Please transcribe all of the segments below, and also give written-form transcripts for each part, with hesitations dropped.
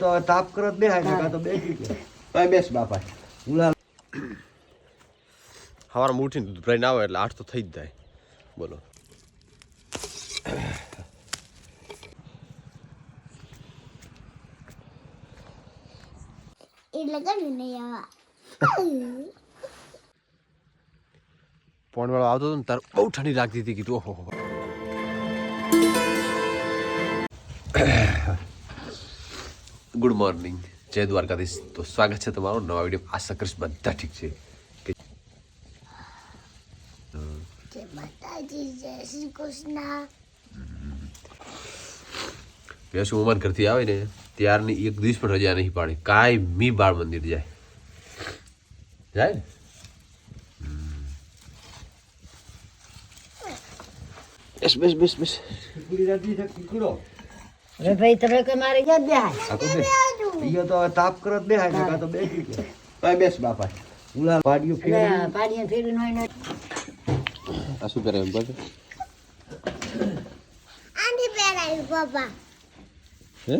તો તાપ કરો બેહાય તો બેસી બેસ બાપા સવારમાં ઉઠીને દૂધ ભરાઈને આવે એટલે 8 તો થઈ જ જાય. બોલો પોણ વાળો આવતો હતો ને તાર બહુ ઠંડી લાગતી હતી. કીધું ઓહો. ગુડ મોર્નિંગ, જય દ્વારકાધીશ. તો સ્વાગત છે તમારું નવા વિડીયો. આશા કરીશ બધા ઠીક છે. વેસુ ઉમર ઘરથી આવે ને ત્યારની એક દિવસ પણ રજા નહીં પાડે. કાયમી બાળ મંદિર જાય ને. બેસ બેસ બેસ બેસ. અરે ભાઈ તમે કે મારે ક્યાં બેહાય તો તાપ કરો બેહાય તો બેસી બેસ બાપા ઉલા પાડીઓ ફેરી નોય આ શું કરે એમ બાપા? આની પહેરાય બાપા. હે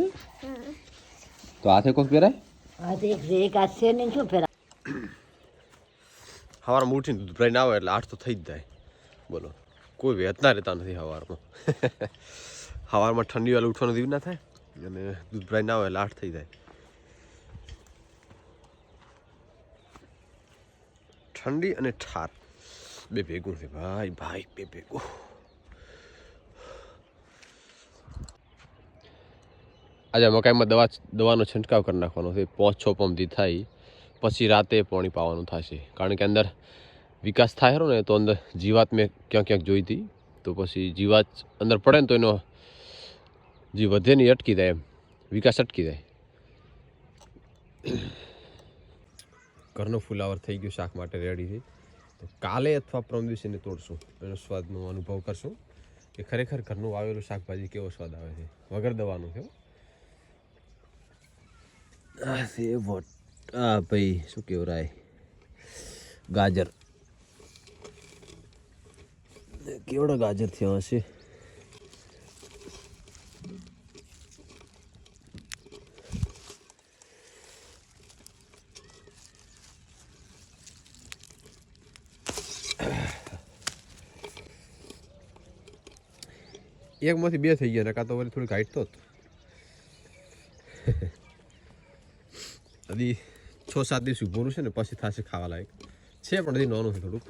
તો હાથે કોક પહેરાય? હાથે એક હાથે ને શું પહેરાય? સવારમાં ઉઠીને દૂધ ભરાઈને આવે એટલે 8 તો થઈ જ જાય. બોલો કોઈ વેતના રહેતા નથી સવારમાં. સવારમાં ઠંડી વાળું ઉઠવાનો દીવ ના થાય અને દૂધ ભરાઈને આવે એટલે 8 થઈ જાય. ઠંડી અને ઠાર બે ભેગું છે ભાઈ ભાઈ, બે ભેગું. આજે મકાઈમાં દવાનો છંટકાવ કરી નાખવાનો છે. 5-6 પંપથી થાય પછી રાતે પાણી પાવાનું થશે. કારણ કે અંદર વિકાસ થાય ખરો ને તો અંદર જીવાત મેં ક્યાંક જોઈ હતી. તો પછી જીવાત અંદર પડે ને તો એનો જે વધે નહીં અટકી જાય, એમ વિકાસ અટકી જાય. ઘરનો ફુલાવર થઈ ગયો, શાક માટે રેડી છે. તો કાલે અથવા પરમ દિવસે એને તોડશું, એનો સ્વાદનો અનુભવ કરશું કે ખરેખર ઘરનું વાવેલું શાકભાજી કેવો સ્વાદ આવે છે વગર દવાનું છે. આ ભાઈ શું કહેવાય, ગાજર કેવડા ગાજર થયા હશે. એકમાંથી 2 થઈ ગયા, કાં તો વળી થોડીક હાઈટ તો હજી 6-7 દિવસ ઉભું છે ને પછી થશે ખાવા લાયક છે. પણ હજી નાનું છે થોડુંક.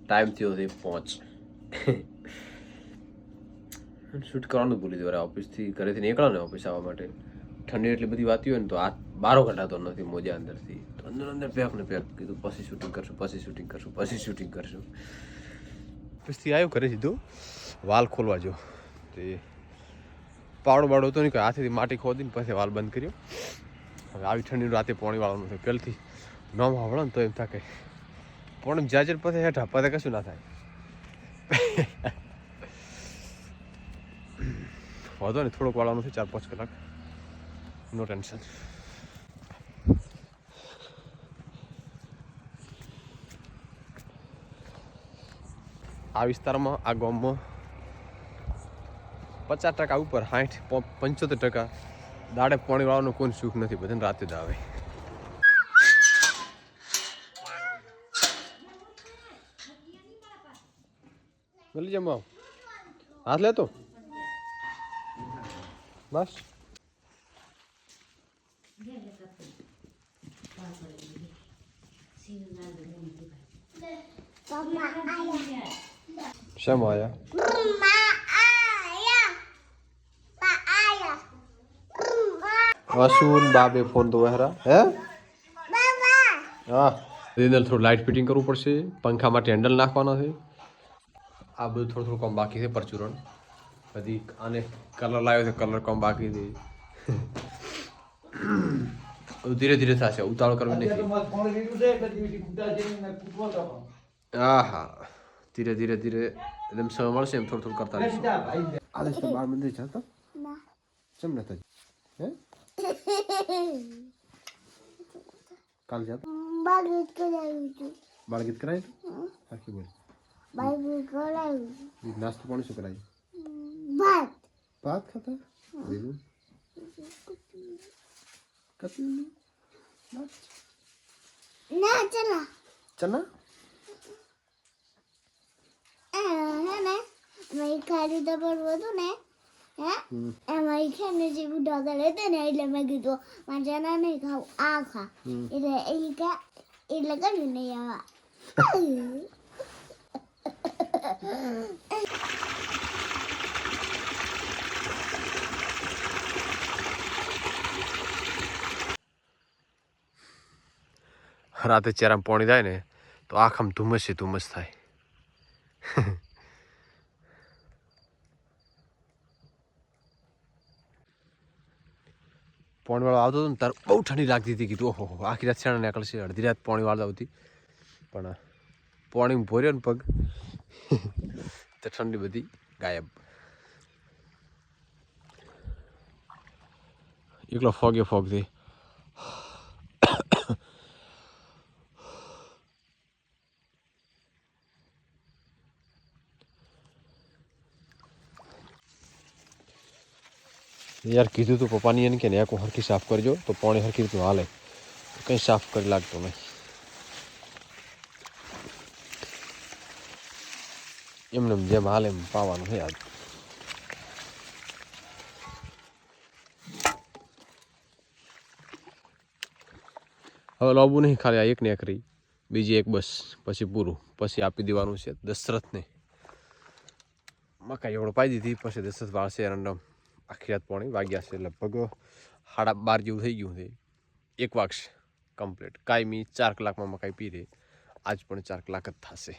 ટાઈમ થયો છે 5. શૂટ કરવાનું ભૂલી જવાય. ઓફિસથી ઘરેથી નીકળો ને ઓફિસ આવવા માટે ઠંડી એટલી બધી વાતી હોય ને તો આ બારો કઢાતો નથી મોજા અંદરથી. તો અંદર પેક ને પેક કીધું પછી શૂટિંગ કરશું પછી શૂટિંગ કરશું. ઓફિસથી આવ્યો ઘરે સીધું વાલ ખોલવા જો તે પાવડો બાવડો હતો નહીં કે હાથેથી માટી ખોદીને પછી વાલ બંધ કર્યો. હવે આવી ઠંડી રાતે પાણી વાળવાનું છે. પહેલથી ન વાવડો ને તો એમ થાય કે પણ જાજર પછી હેઠા પછી કશું ના થાય. વાંધો ને થોડોક વાળવાનું છે 4-5 કલાક. નો ટેન્શન. આ વિસ્તારમાં આ ગામમાં 50% ઉપર 60-75% દાડે પાણી વાળવાનું કોઈ સુખ નથી, બધાને રાતે જ આવે. મળી જમવા હાથ લેતો બસ. શેમ આયા? વાસુન બાબે ફોન તો વહેરા હે હા. અંદર થોડું લાઇટ ફિટિંગ કરવું પડશે, પંખા માટે હેન્ડલ નાખવાના છે. આ બધું થોડું કામ બાકી છે, પરચુરણ બધી. આને કલર લાવ્યો છે, કલર કામ બાકી છે. ધીરે ધીરે થશે, ઉતાવળ કરવી નથી. હા હા, ધીરે ધીરે ધીરે એકદમ સમય મળશે એમ થોડું થોડું કરતા રહીશું. આદેશ તો બાળ મંદિર જતો ચમ નતા હે કાલ જતો બાળગીત કરાયું આખી બોલ નાસ્તો પાણી શું કરાયું? ભાત ખાતા બીજું ચના ખાલી તો હતું ને હે એમાં છે ને જે ઢગલ હતી ને એટલે મેં કીધું મારે ચના નહીં ખાવું, આ ખા. એટલે એટલે કર્યું નહીં આવા. રાતે ચહેરામાં પાણી થાય ને તો આખામ ધુમ્મસ થાય. પાણી વાળો આવતો હતો ને તાર બહુ ઠંડી લાગતી હતી. કીધું ઓહો આખી રાત શેણા નીકળશે, અડધી રાત પાણી વાળો આવતી. પણ પાણી ભર્યો ને પગ તો ઠંડી બધી ગાયબ. એકલો ફોગે ફોગથી યાર. કીધું તું પપ્પાની એને કે ને આખું હરખી સાફ કરજો તો પાણી હરખી રીતનું હાલે. કંઈ સાફ કરી લાગતો નહીં. એમને જેમ હાલે એમ પાવાનું છે આજ. હવે લાવવું નહીં, ખાલી આ એક ને એક રહી, બીજી એક બસ, પછી પૂરું. પછી આપી દેવાનું છે દશરથને. મકાઈ એવડો પાઈ દીધી, પછી દશરથ વાળશે રંડમ. આખી રાત પાણી વાગ્યા છે, લગભગ 12:30 જેવું થઈ ગયું છે. 1 વાગશે કમ્પ્લીટ. કાયમી 4 કલાકમાં મકાઈ પી રહે. આજ પણ 4 કલાક જ થશે.